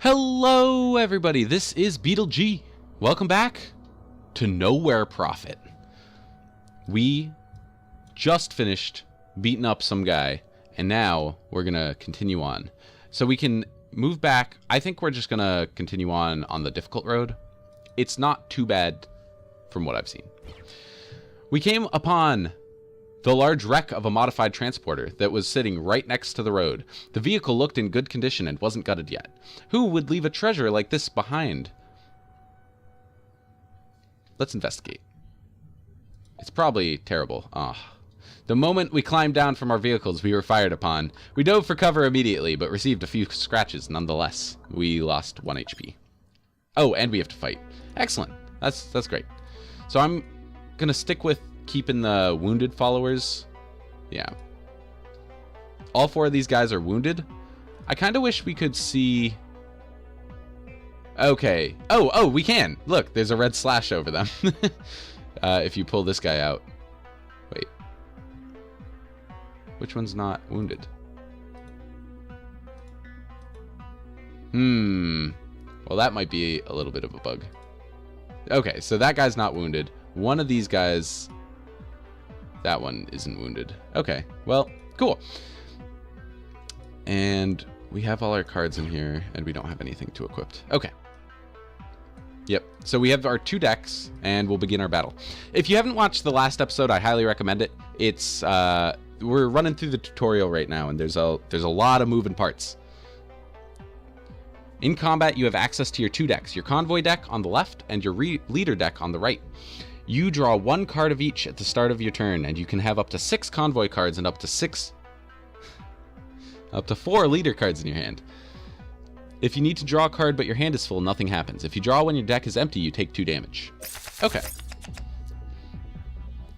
Hello everybody, this is BeetleG. Welcome back to Nowhere Profit. We just finished beating up some guy, and now we're gonna continue on. So we can move back. I think we're just gonna continue on the difficult road. It's not too bad from what I've seen. We came upon the large wreck of a modified transporter that was sitting right next to the road. The vehicle looked in good condition and wasn't gutted yet. Who would leave a treasure like this behind? Let's investigate. It's probably terrible. The moment we climbed down from our vehicles, we were fired upon. We dove for cover immediately, but received a few scratches nonetheless. We lost 1 HP. Oh, and we have to fight. Excellent. That's great. So I'm gonna stick with keeping the wounded followers. Yeah. All 4 of these guys are wounded. I kind of wish we could see... Okay. Oh, we can. Look, there's a red slash over them. If you pull this guy out. Wait. Which one's not wounded? Well, that might be a little bit of a bug. Okay, so that guy's not wounded. One of these guys... That one isn't wounded. Okay, well, cool. And we have all our cards in here, and we don't have anything to equip. Okay. Yep, so we have our 2 decks, and we'll begin our battle. If you haven't watched the last episode, I highly recommend it. It's, we're running through the tutorial right now, and there's a lot of moving parts. In combat, you have access to your 2 decks, your convoy deck on the left, and your leader deck on the right. You draw 1 card of each at the start of your turn, and you can have up to 6 convoy cards and up to 4 leader cards in your hand. If you need to draw a card but your hand is full, nothing happens. If you draw when your deck is empty, you take 2 damage. Okay.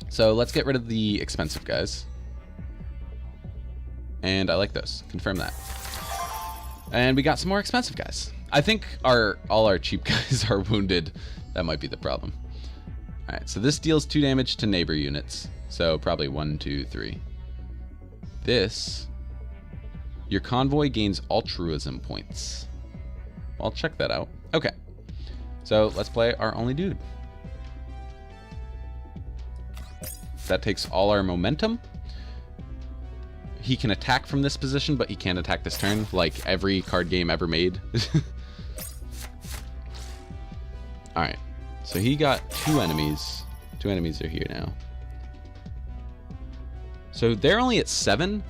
So let's get rid of the expensive guys. And I like those. Confirm that. And we got some more expensive guys. I think all our cheap guys are wounded. That might be the problem. Alright, so this deals 2 damage to neighbor units. So probably 1, 2, 3. This, your convoy gains altruism points. I'll check that out. Okay, so let's play our only dude. That takes all our momentum. He can attack from this position, but he can't attack this turn, like every card game ever made. Alright. So he got 2 enemies. 2 enemies are here now. So they're only at 7.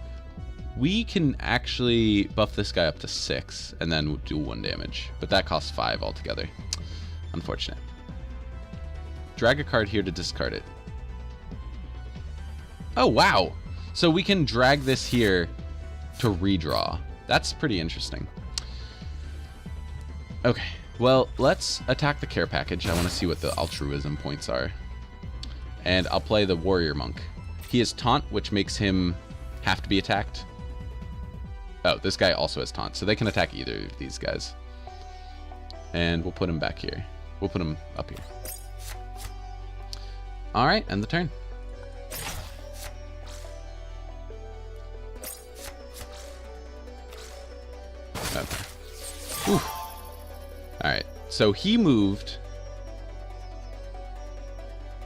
We can actually buff this guy up to 6 and then we'll do 1 damage. But that costs 5 altogether. Unfortunate. Drag a card here to discard it. Oh, wow. So we can drag this here to redraw. That's pretty interesting. Okay. Well, let's attack the care package. I want to see what the altruism points are. And I'll play the warrior monk. He has taunt, which makes him have to be attacked. Oh, this guy also has taunt, so they can attack either of these guys. And we'll put him back here. We'll put him up here. Alright, end the turn. Okay. Ooh. Alright, so he moved.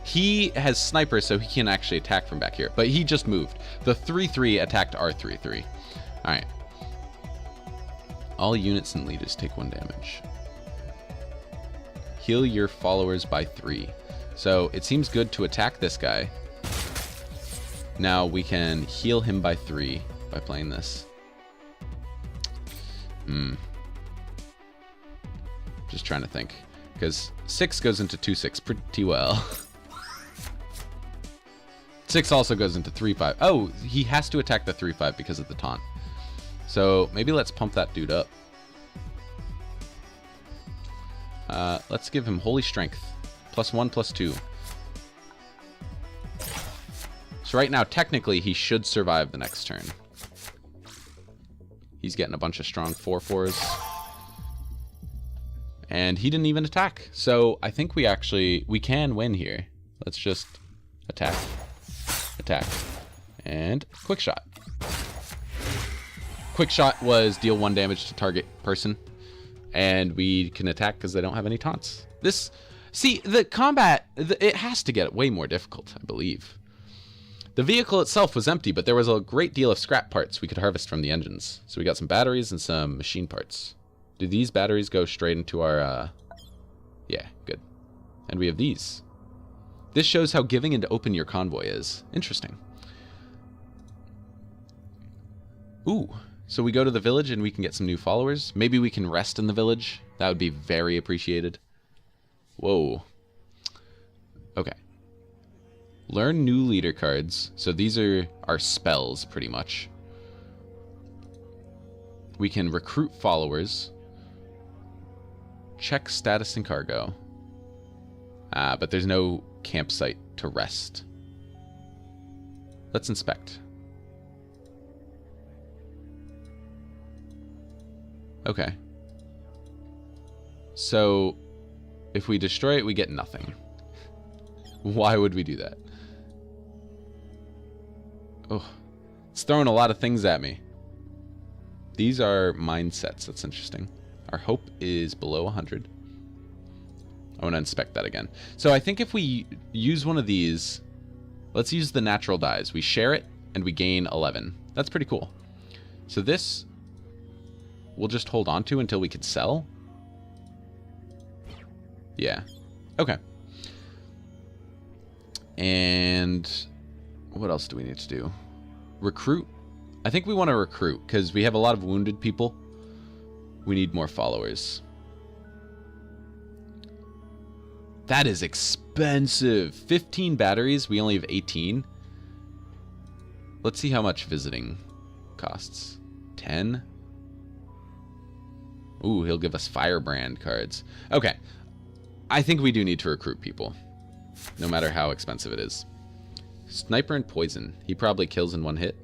He has sniper, so he can actually attack from back here. But he just moved. The 3-3 attacked our 3-3. Alright. All units and leaders take 1 damage. Heal your followers by 3. So it seems good to attack this guy. Now we can heal him by 3 by playing this. Just trying to think, because 6 goes into 2-6 pretty well. 6 also goes into 3-5. Oh, he has to attack the 3-5 because of the taunt. So maybe let's pump that dude up. Let's give him Holy Strength. +1, +2. So right now, technically, he should survive the next turn. He's getting a bunch of strong 4/4s. And he didn't even attack. So I think we can win here. Let's just attack. Attack. And quick shot. Quick shot was deal 1 damage to target person. And we can attack because they don't have any taunts. See, the combat, it has to get way more difficult, I believe. The vehicle itself was empty, but there was a great deal of scrap parts we could harvest from the engines. So we got some batteries and some machine parts. Do these batteries go straight into our, yeah, good. And we have these. This shows how giving and open your convoy is. Interesting. Ooh, so we go to the village and we can get some new followers. Maybe we can rest in the village. That would be very appreciated. Whoa. Okay. Learn new leader cards. So these are our spells, pretty much. We can recruit followers. Check status and cargo. But there's no campsite to rest. Let's inspect. Okay. So, if we destroy it, we get nothing. Why would we do that? Oh, it's throwing a lot of things at me. These are mindsets. That's interesting. Our hope is below 100. I want to inspect that again. So I think if we use one of these, let's use the natural dyes. We share it, and we gain 11. That's pretty cool. So this, we'll just hold on to until we can sell. Yeah. Okay. And what else do we need to do? Recruit. I think we want to recruit because we have a lot of wounded people. We need more followers. That is expensive. 15 batteries. We only have 18. Let's see how much visiting costs. 10. Ooh, he'll give us firebrand cards. Okay. I think we do need to recruit people, no matter how expensive it is. Sniper and poison. He probably kills in one hit.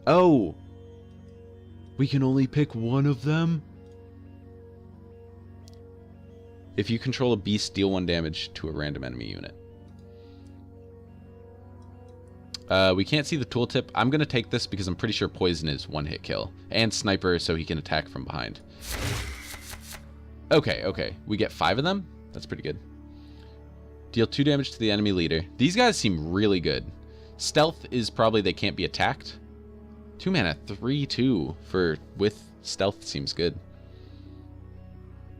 Oh! We can only pick one of them? If you control a beast, deal 1 damage to a random enemy unit. We can't see the tooltip. I'm going to take this because I'm pretty sure poison is 1-hit kill. And sniper so he can attack from behind. Okay, okay. We get 5 of them? That's pretty good. Deal 2 damage to the enemy leader. These guys seem really good. Stealth is probably they can't be attacked. 2 mana, 3/2 with stealth seems good.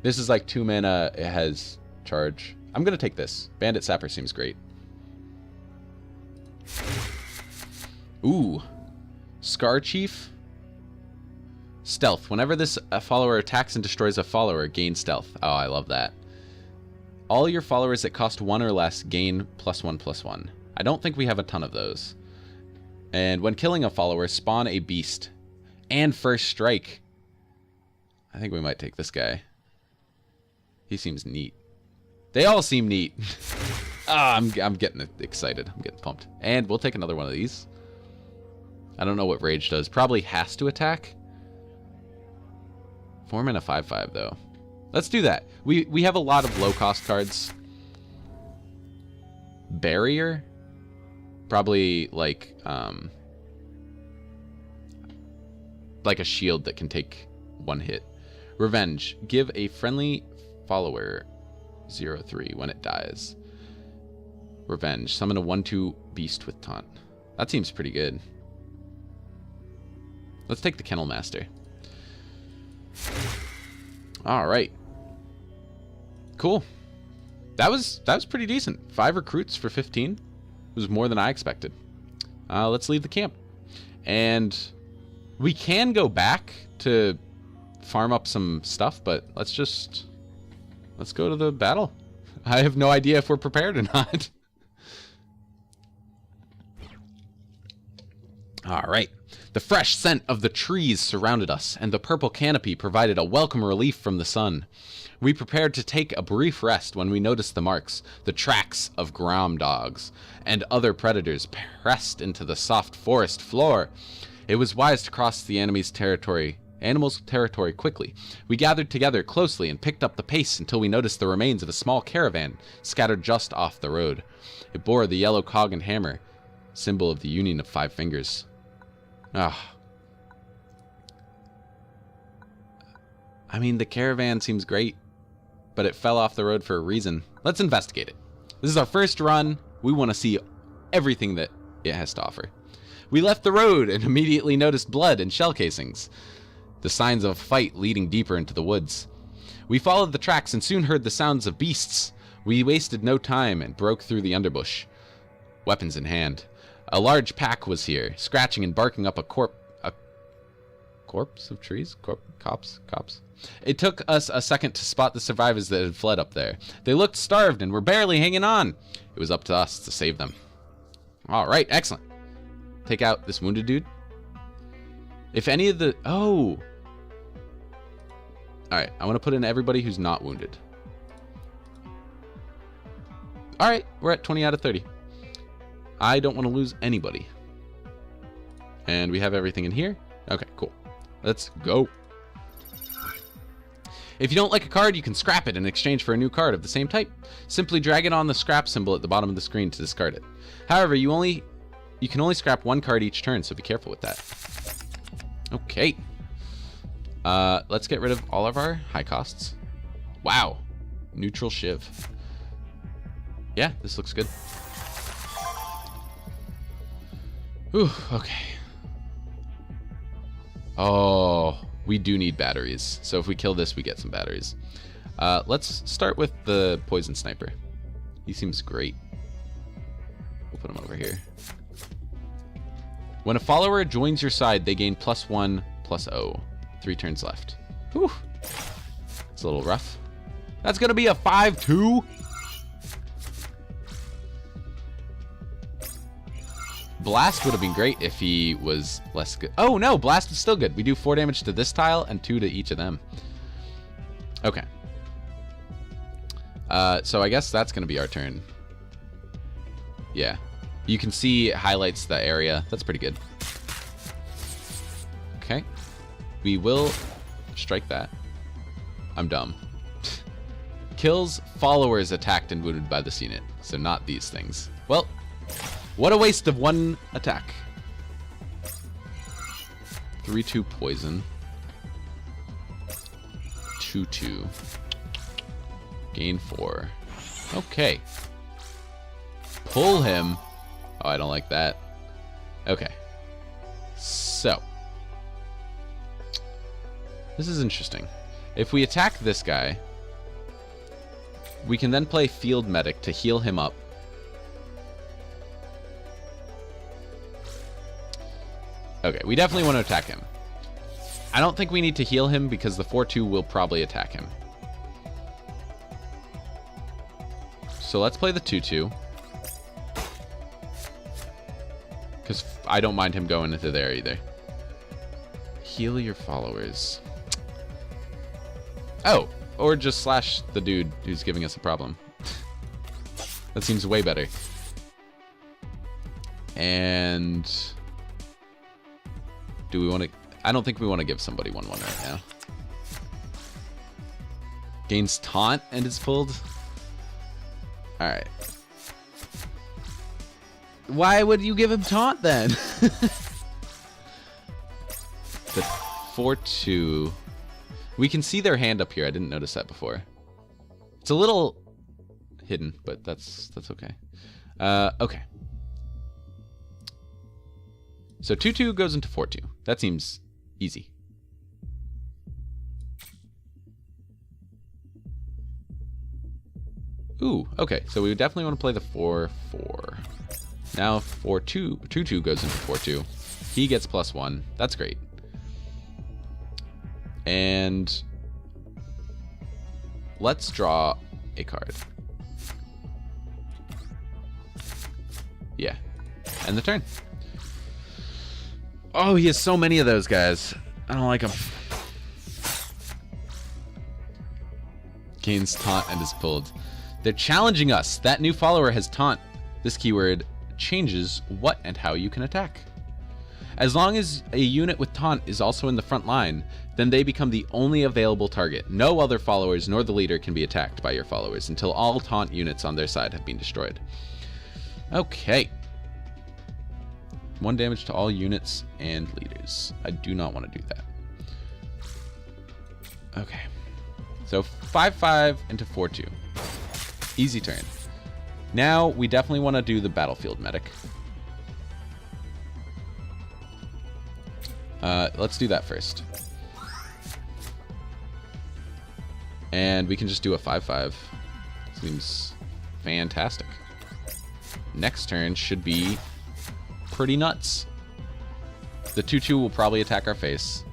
This is like 2 mana, it has charge. I'm going to take this. Bandit Sapper seems great. Ooh. Scar Chief. Stealth. Whenever this follower attacks and destroys a follower, gain stealth. Oh, I love that. All your followers that cost 1 or less gain +1/+1. I don't think we have a ton of those. And when killing a follower, spawn a beast. And first strike. I think we might take this guy. He seems neat. They all seem neat. I'm getting excited. I'm getting pumped. And we'll take another one of these. I don't know what Rage does. Probably has to attack. 4 mana 5/5 though. Let's do that. We have a lot of low cost cards. Barrier? Probably like a shield that can take 1 hit. Revenge. Give a friendly follower 0/3 when it dies. Revenge. Summon a 1/2 beast with taunt. That seems pretty good. Let's take the Kennel Master. Alright. Cool. That was pretty decent. 5 recruits for 15. It was more than I expected. Let's leave the camp. And we can go back to farm up some stuff, but let's go to the battle. I have no idea if we're prepared or not. Alright. The fresh scent of the trees surrounded us, and the purple canopy provided a welcome relief from the sun. We prepared to take a brief rest when we noticed the marks, the tracks of Grom dogs, and other predators pressed into the soft forest floor. It was wise to cross the animal's territory quickly. We gathered together closely and picked up the pace until we noticed the remains of a small caravan scattered just off the road. It bore the yellow cog and hammer, symbol of the union of 5 fingers. Ah. I mean, the caravan seems great, but it fell off the road for a reason. Let's investigate it. This is our first run. We want to see everything that it has to offer. We left the road and immediately noticed blood and shell casings, the signs of a fight leading deeper into the woods. We followed the tracks and soon heard the sounds of beasts. We wasted no time and broke through the underbush, weapons in hand. A large pack was here, scratching and barking up a corpse of trees? Cops? It took us a second to spot the survivors that had fled up there. They looked starved and were barely hanging on. It was up to us to save them. All right, excellent. Take out this wounded dude. If any of the... Oh! Alright, I want to put in everybody who's not wounded. Alright, we're at 20 out of 30. I don't want to lose anybody. And we have everything in here. Okay, cool. Let's go. If you don't like a card, you can scrap it in exchange for a new card of the same type. Simply drag it on the scrap symbol at the bottom of the screen to discard it. However, you can only scrap one card each turn, so be careful with that. Okay. Let's get rid of all of our high costs. Wow. Neutral Shiv. Yeah, this looks good. Ooh, okay. Oh, we do need batteries. So if we kill this, we get some batteries. Let's start with the poison sniper. He seems great. We'll put him over here. When a follower joins your side, they gain +1/+0. 3 turns left. Whew. It's a little rough. That's going to be a 5-2. Blast would have been great if he was less good. Oh, no. Blast is still good. We do 4 damage to this tile and 2 to each of them. Okay. So I guess that's going to be our turn. Yeah. You can see it highlights the area. That's pretty good. Okay. We will strike that. I'm dumb. Kills followers attacked and wounded by this unit. So not these things. Well, what a waste of 1 attack. 3/2 poison. 2/2. Gain 4. Okay. Pull him. Oh, I don't like that. Okay. So. This is interesting. If we attack this guy, we can then play Field Medic to heal him up. Okay, we definitely want to attack him. I don't think we need to heal him because the 4/2 will probably attack him. So let's play the 2/2. Because I don't mind him going into there either. Heal your followers. Oh, or just slash the dude who's giving us a problem. That seems way better. And do we want to... I don't think we want to give somebody 1/1 right now. Gains taunt and is pulled. Alright. Why would you give him taunt then? The 4/2. We can see their hand up here. I didn't notice that before. It's a little hidden, but that's okay. Okay. So 2/2 goes into 4/2. That seems easy. Ooh, okay. So we definitely want to play the 4/4. Now 2/2 goes into 4/2. He gets +1. That's great. And let's draw a card. Yeah. End the turn. Oh, he has so many of those guys. I don't like him. Gains taunt and is pulled. They're challenging us. That new follower has taunt. This keyword changes what and how you can attack. As long as a unit with taunt is also in the front line, then they become the only available target. No other followers nor the leader can be attacked by your followers until all taunt units on their side have been destroyed. Okay. 1 damage to all units and leaders. I do not want to do that. Okay. So 5-5 into 4-2. Easy turn. Now we definitely want to do the battlefield medic. Let's do that first. And we can just do a 5-5. Seems fantastic. Next turn should be pretty nuts. The 2-2 will probably attack our face.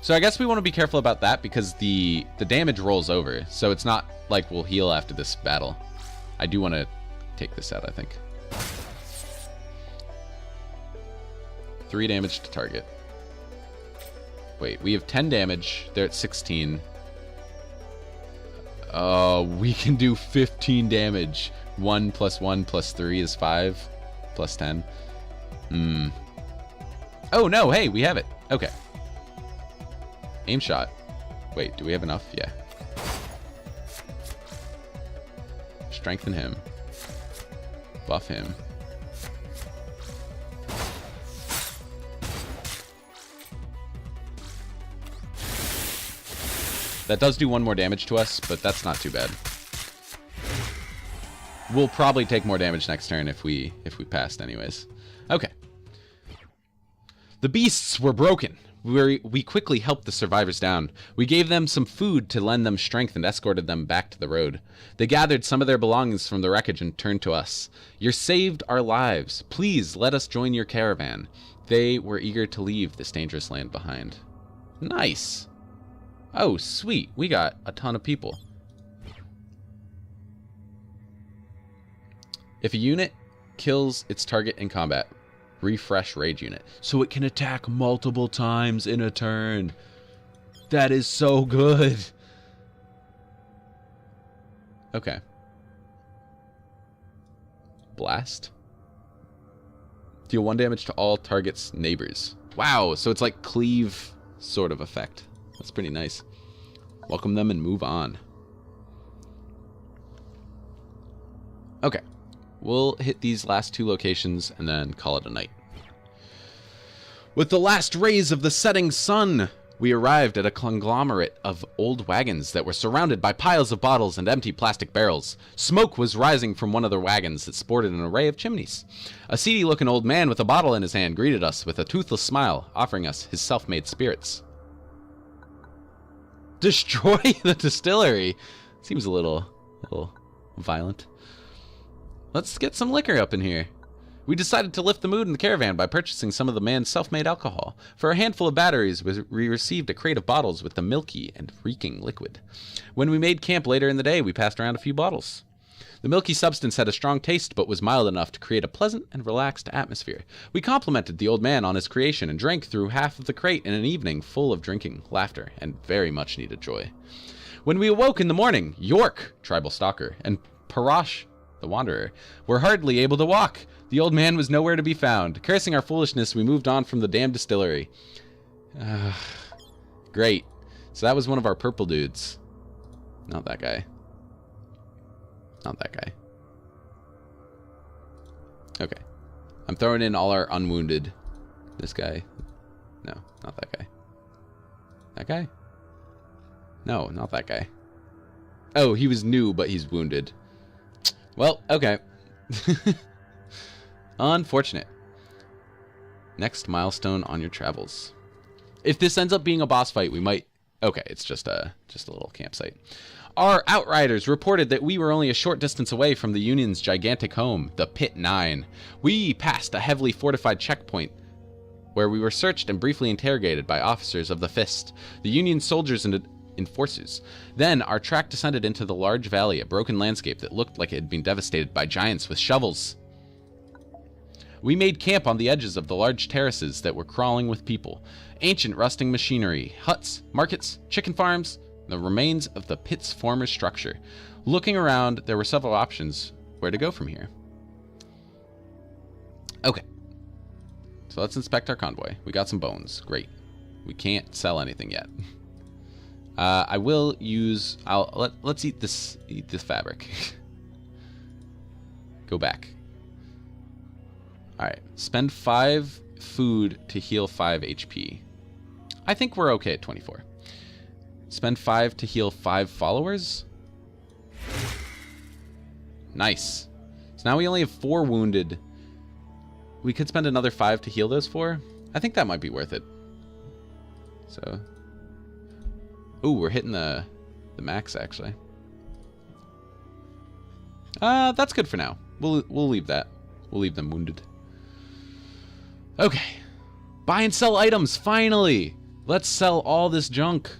So I guess we want to be careful about that because the damage rolls over. So it's not like we'll heal after this battle. I do want to take this out, I think. 3 damage to target. Wait, we have 10 damage. They're at 16. We can do 15 damage. 1 + 1 + 3 is 5. Plus 10. Oh, no. Hey, we have it. Okay. Aim shot. Wait, do we have enough? Yeah. Strengthen him. Buff him. That does do 1 more damage to us, but that's not too bad. We'll probably take more damage next turn if we passed anyways. Okay. The beasts were broken. We quickly helped the survivors down. We gave them some food to lend them strength and escorted them back to the road. They gathered some of their belongings from the wreckage and turned to us. You saved our lives. Please let us join your caravan. They were eager to leave this dangerous land behind. Nice. Oh, sweet. We got a ton of people. If a unit kills its target in combat, refresh raid unit. So it can attack multiple times in a turn. That is so good. Okay. Blast. Deal 1 damage to all targets' neighbors. Wow, so it's like cleave sort of effect. That's pretty nice. Welcome them and move on. Okay. We'll hit these last 2 locations and then call it a night. With the last rays of the setting sun, we arrived at a conglomerate of old wagons that were surrounded by piles of bottles and empty plastic barrels. Smoke was rising from one of the wagons that sported an array of chimneys. A seedy-looking old man with a bottle in his hand greeted us with a toothless smile, offering us his self-made spirits. Destroy the distillery. Seems a little violent. Let's get some liquor up in here. We decided to lift the mood in the caravan by purchasing some of the man's self-made alcohol. For a handful of batteries, we received a crate of bottles with the milky and reeking liquid. When we made camp later in the day, we passed around a few bottles. The milky substance had a strong taste, but was mild enough to create a pleasant and relaxed atmosphere. We complimented the old man on his creation and drank through half of the crate in an evening full of drinking, laughter, and very much needed joy. When we awoke in the morning, York, tribal stalker, and Parash, the wanderer, were hardly able to walk. The old man was nowhere to be found. Cursing our foolishness, we moved on from the damned distillery. Great. So that was one of our purple dudes. Not that guy. Not that guy. Okay. I'm throwing in all our unwounded. This guy. No, not that guy. That guy? No, not that guy. Oh, he was new, but he's wounded. Well, okay. Unfortunate. Next milestone on your travels. If this ends up being a boss fight, we might... Okay, it's just a little campsite. Our outriders reported that we were only a short distance away from the Union's gigantic home, the Pit 9. We passed a heavily fortified checkpoint where we were searched and briefly interrogated by officers of the Fist, the Union soldiers and enforcers. Then our track descended into the large valley, a broken landscape that looked like it had been devastated by giants with shovels. We made camp on the edges of the large terraces that were crawling with people. Ancient rusting machinery, huts, markets, chicken farms, the remains of the pit's former structure. Looking around, there were several options where to go from here. Okay. So let's inspect our convoy. We got some bones. Great. We can't sell anything yet. I will use... Let's eat this fabric. Go back. Alright. Spend 5 food to heal 5 HP. I think we're okay at 24. Spend 5 to heal 5 followers. Nice. So now we only have 4 wounded. We could spend another 5 to heal those 4. I think that might be worth it. So, ooh, we're hitting the max actually. That's good for now. We'll leave that. We'll leave them wounded. Okay. Buy and sell items, finally! Let's sell all this junk.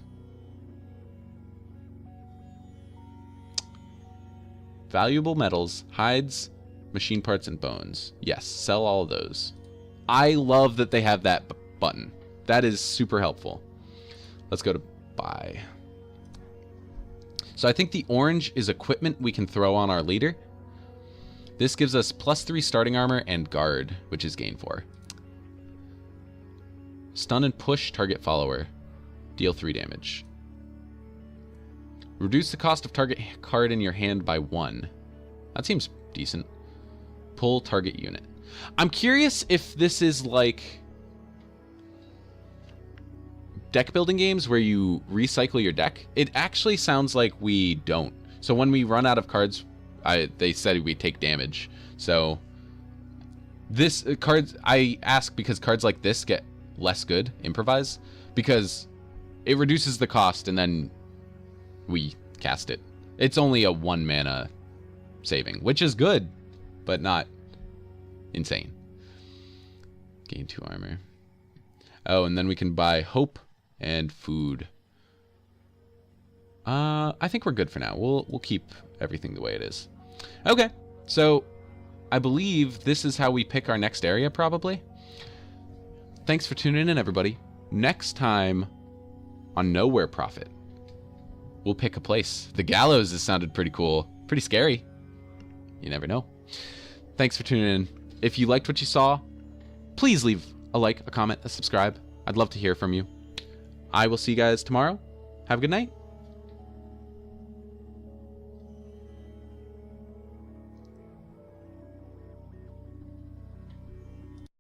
Valuable metals, hides, machine parts, and bones. Yes, sell all of those. I love that they have that button. That is super helpful. Let's go to buy. So I think the orange is equipment we can throw on our leader. This gives us +3 starting armor and guard, which is gain 4. Stun and push target follower. Deal 3 damage. Reduce the cost of target card in your hand by 1. That seems decent. Pull target unit. I'm curious if this is like deck building games where you recycle your deck. It actually sounds like we don't. So when we run out of cards, they said we take damage. So this cards, I ask because cards like this get less good, improvise, because it reduces the cost and then we cast it. It's only a 1 mana saving, which is good, but not insane. Gain 2 armor. Oh, and then we can buy hope and food. I think we're good for now. We'll keep everything the way it is. Okay, so I believe this is how we pick our next area, probably. Thanks for tuning in, everybody. Next time on Nowhere Prophet, we'll pick a place. The gallows has sounded pretty cool. Pretty scary. You never know. Thanks for tuning in. If you liked what you saw, please leave a like, a comment, a subscribe. I'd love to hear from you. I will see you guys tomorrow. Have a good night.